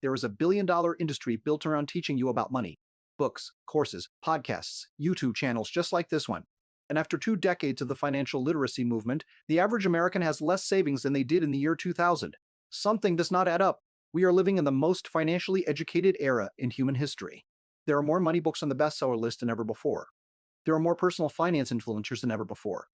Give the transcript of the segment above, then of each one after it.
There is a billion-dollar industry built around teaching you about money. Books, courses, podcasts, YouTube channels just like this one. And after 2 decades of the financial literacy movement, the average American has less savings than they did in the year 2000. Something does not add up. We are living in the most financially educated era in human history. There are more money books on the bestseller list than ever before. There are more personal finance influencers than ever before.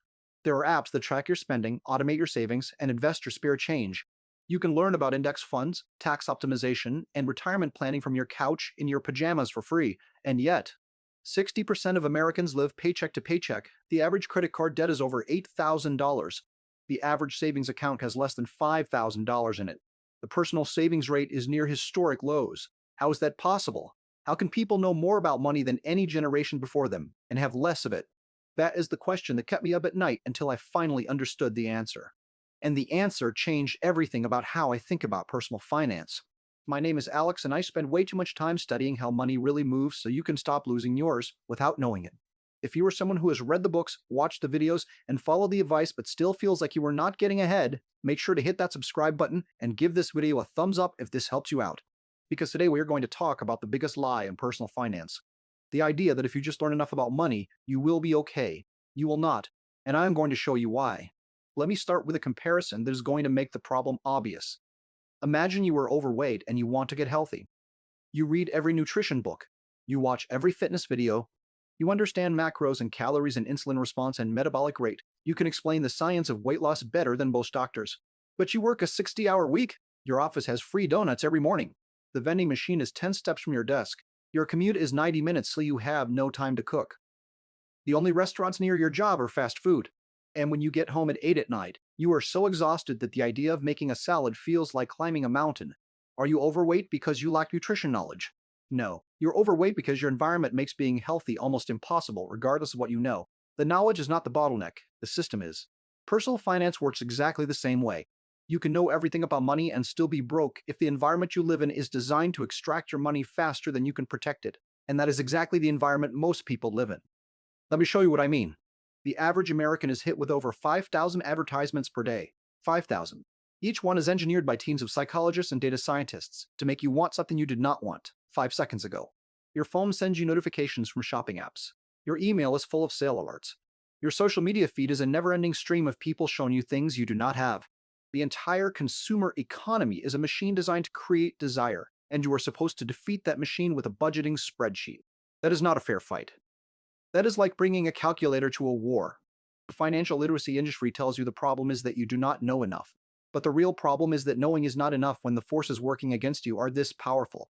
There are apps that track your spending, automate your savings, and invest your spare change. You can learn about index funds, tax optimization, and retirement planning from your couch in your pajamas for free. And yet, 60% of Americans live paycheck to paycheck. The average credit card debt is over $8,000. The average savings account has less than $5,000 in it. The personal savings rate is near historic lows. How is that possible? How can people know more about money than any generation before them and have less of it? That is the question that kept me up at night until I finally understood the answer. And the answer changed everything about how I think about personal finance. My name is Alex, and I spend way too much time studying how money really moves so you can stop losing yours without knowing it. If you are someone who has read the books, watched the videos, and followed the advice but still feels like you are not getting ahead, make sure to hit that subscribe button and give this video a thumbs up if this helps you out. Because today we are going to talk about the biggest lie in personal finance. The idea that if you just learn enough about money, you will be okay. You will not, and I am going to show you why. Let me start with a comparison that is going to make the problem obvious. Imagine you are overweight and you want to get healthy. You read every nutrition book. You watch every fitness video. You understand macros and calories and insulin response and metabolic rate. You can explain the science of weight loss better than most doctors. But you work a 60-hour week. Your office has free donuts every morning. The vending machine is 10 steps from your desk. Your commute is 90 minutes, so you have no time to cook. The only restaurants near your job are fast food. And when you get home at 8 at night, you are so exhausted that the idea of making a salad feels like climbing a mountain. Are you overweight because you lack nutrition knowledge? No, you're overweight because your environment makes being healthy almost impossible, regardless of what you know. The knowledge is not the bottleneck, the system is. Personal finance works exactly the same way. You can know everything about money and still be broke if the environment you live in is designed to extract your money faster than you can protect it. And that is exactly the environment most people live in. Let me show you what I mean. The average American is hit with over 5,000 advertisements per day. 5,000. Each one is engineered by teams of psychologists and data scientists to make you want something you did not want 5 seconds ago. Your phone sends you notifications from shopping apps. Your email is full of sale alerts. Your social media feed is a never-ending stream of people showing you things you do not have. The entire consumer economy is a machine designed to create desire, and you are supposed to defeat that machine with a budgeting spreadsheet. That is not a fair fight. That is like bringing a calculator to a war. The financial literacy industry tells you the problem is that you do not know enough. But the real problem is that knowing is not enough when the forces working against you are this powerful.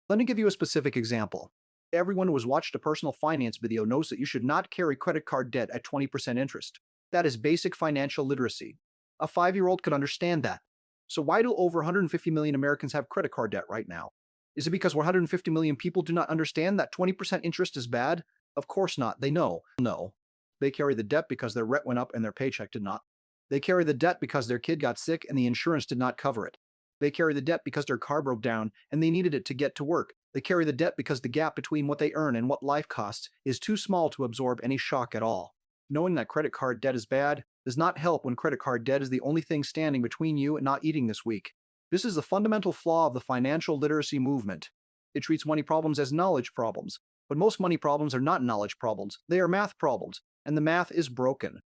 Let me give you a specific example. Everyone who has watched a personal finance video knows that you should not carry credit card debt at 20% interest. That is basic financial literacy. A 5-year-old could understand that. So why do over 150 million Americans have credit card debt right now? Is it because 150 million people do not understand that 20% interest is bad? Of course not. They know. No. They carry the debt because their rent went up and their paycheck did not. They carry the debt because their kid got sick and the insurance did not cover it. They carry the debt because their car broke down and they needed it to get to work. They carry the debt because the gap between what they earn and what life costs is too small to absorb any shock at all. Knowing that credit card debt is bad does not help when credit card debt is the only thing standing between you and not eating this week. This is the fundamental flaw of the financial literacy movement. It treats money problems as knowledge problems, but most money problems are not knowledge problems, they are math problems, and the math is broken.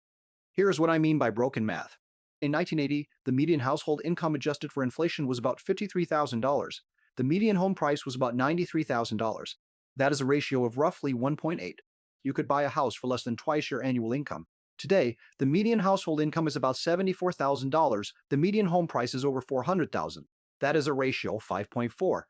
Here's what I mean by broken math. In 1980, the median household income adjusted for inflation was about $53,000. The median home price was about $93,000. That is a ratio of roughly 1.8. You could buy a house for less than twice your annual income. Today, the median household income is about $74,000. The median home price is over $400,000. That is a ratio of 5.4.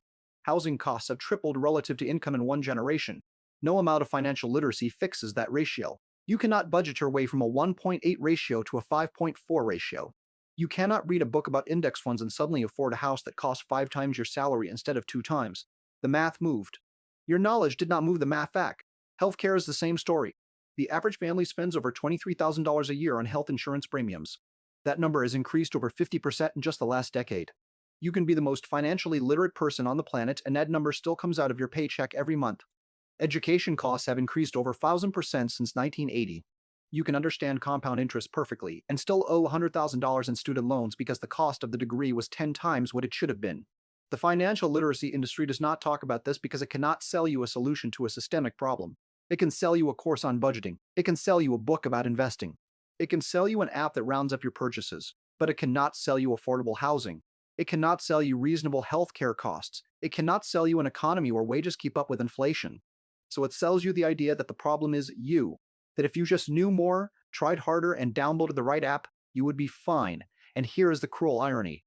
Housing costs have tripled relative to income in one generation. No amount of financial literacy fixes that ratio. You cannot budget your way from a 1.8 ratio to a 5.4 ratio. You cannot read a book about index funds and suddenly afford a house that costs 5 times your salary instead of 2 times. The math moved. Your knowledge did not move the math back. Healthcare is the same story. The average family spends over $23,000 a year on health insurance premiums. That number has increased over 50% in just the last decade. You can be the most financially literate person on the planet and that number still comes out of your paycheck every month. Education costs have increased over 1,000% since 1980. You can understand compound interest perfectly and still owe $100,000 in student loans because the cost of the degree was 10 times what it should have been. The financial literacy industry does not talk about this because it cannot sell you a solution to a systemic problem. It can sell you a course on budgeting. It can sell you a book about investing. It can sell you an app that rounds up your purchases, but it cannot sell you affordable housing. It cannot sell you reasonable healthcare costs. It cannot sell you an economy where wages keep up with inflation. So it sells you the idea that the problem is you, that if you just knew more, tried harder, and downloaded the right app, you would be fine. And here is the cruel irony.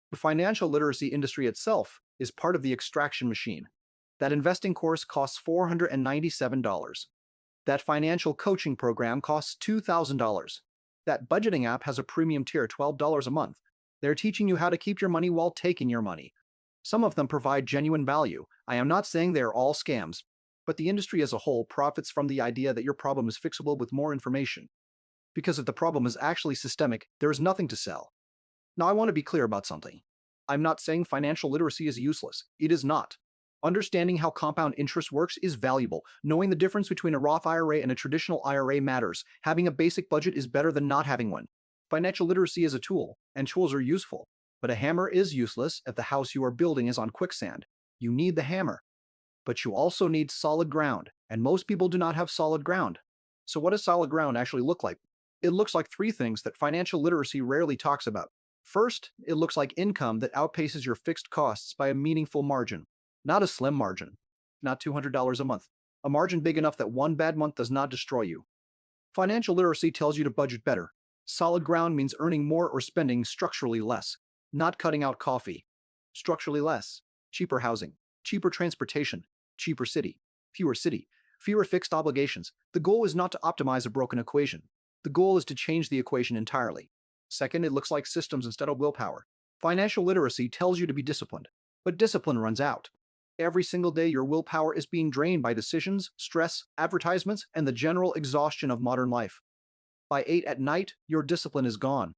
The financial literacy industry itself is part of the extraction machine. That investing course costs $497. That financial coaching program costs $2,000. That budgeting app has a premium tier, $12 a month. They're teaching you how to keep your money while taking your money. Some of them provide genuine value. I am not saying they are all scams, but the industry as a whole profits from the idea that your problem is fixable with more information. Because if the problem is actually systemic, there is nothing to sell. Now, I want to be clear about something. I'm not saying financial literacy is useless. It is not. Understanding how compound interest works is valuable. Knowing the difference between a Roth IRA and a traditional IRA matters. Having a basic budget is better than not having one. Financial literacy is a tool, and tools are useful. But a hammer is useless if the house you are building is on quicksand. You need the hammer. But you also need solid ground, and most people do not have solid ground. So what does solid ground actually look like? It looks like three things that financial literacy rarely talks about. First, it looks like income that outpaces your fixed costs by a meaningful margin. Not a slim margin, not $200 a month. A margin big enough that one bad month does not destroy you. Financial literacy tells you to budget better. Solid ground means earning more or spending structurally less, not cutting out coffee. Structurally less. Cheaper housing, cheaper transportation, cheaper city, fewer fixed obligations. The goal is not to optimize a broken equation. The goal is to change the equation entirely. Second, it looks like systems instead of willpower. Financial literacy tells you to be disciplined, but discipline runs out. Every single day, your willpower is being drained by decisions, stress, advertisements, and the general exhaustion of modern life. By 8 at night, your discipline is gone.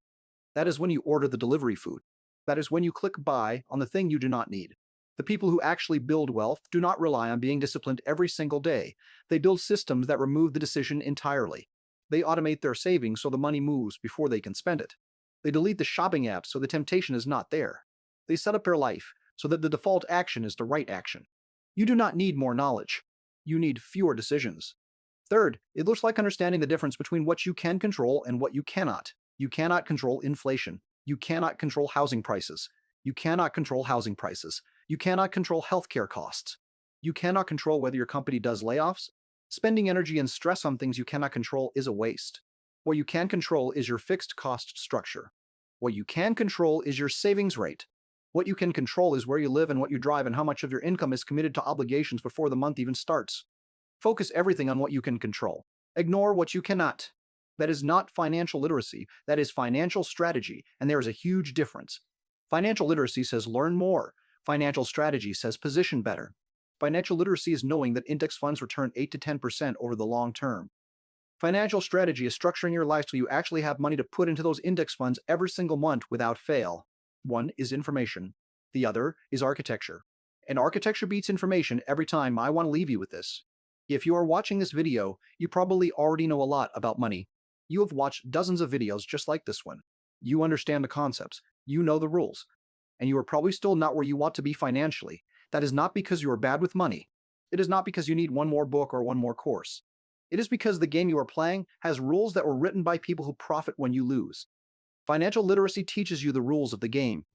That is when you order the delivery food. That is when you click buy on the thing you do not need. The people who actually build wealth do not rely on being disciplined every single day. They build systems that remove the decision entirely. They automate their savings so the money moves before they can spend it. They delete the shopping apps so the temptation is not there. They set up their life so that the default action is the right action. You do not need more knowledge. You need fewer decisions. Third, it looks like understanding the difference between what you can control and what you cannot. You cannot control inflation. You cannot control housing prices. You cannot control housing prices. You cannot control healthcare costs. You cannot control whether your company does layoffs. Spending energy and stress on things you cannot control is a waste. What you can control is your fixed cost structure. What you can control is your savings rate. What you can control is where you live and what you drive and how much of your income is committed to obligations before the month even starts. Focus everything on what you can control. Ignore what you cannot. That is not financial literacy, that is financial strategy, and there is a huge difference. Financial literacy says learn more. Financial strategy says position better. Financial literacy is knowing that index funds return 8 to 10% over the long term. Financial strategy is structuring your life so you actually have money to put into those index funds every single month without fail. One is information. The other is architecture. And architecture beats information every time. I want to leave you with this. If you are watching this video, you probably already know a lot about money. You have watched dozens of videos just like this one. You understand the concepts. You know the rules. And you are probably still not where you want to be financially. That is not because you are bad with money. It is not because you need one more book or one more course. It is because the game you are playing has rules that were written by people who profit when you lose. Financial literacy teaches you the rules of the game,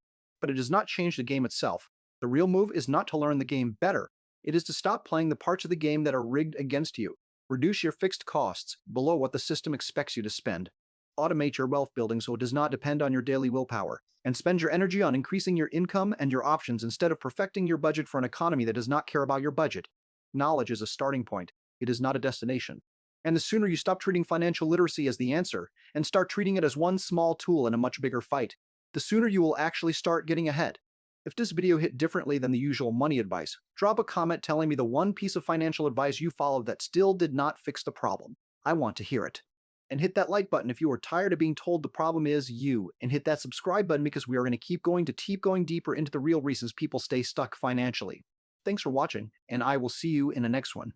but it does not change the game itself. The real move is not to learn the game better. It is to stop playing the parts of the game that are rigged against you. Reduce your fixed costs below what the system expects you to spend. Automate your wealth building so it does not depend on your daily willpower, and spend your energy on increasing your income and your options instead of perfecting your budget for an economy that does not care about your budget. Knowledge is a starting point. It is not a destination. And the sooner you stop treating financial literacy as the answer and start treating it as one small tool in a much bigger fight, the sooner you will actually start getting ahead. If this video hit differently than the usual money advice, drop a comment telling me the one piece of financial advice you followed that still did not fix the problem. I want to hear it. And hit that like button if you are tired of being told the problem is you, and hit that subscribe button because we are going to keep going deeper into the real reasons people stay stuck financially. Thanks for watching, and I will see you in the next one.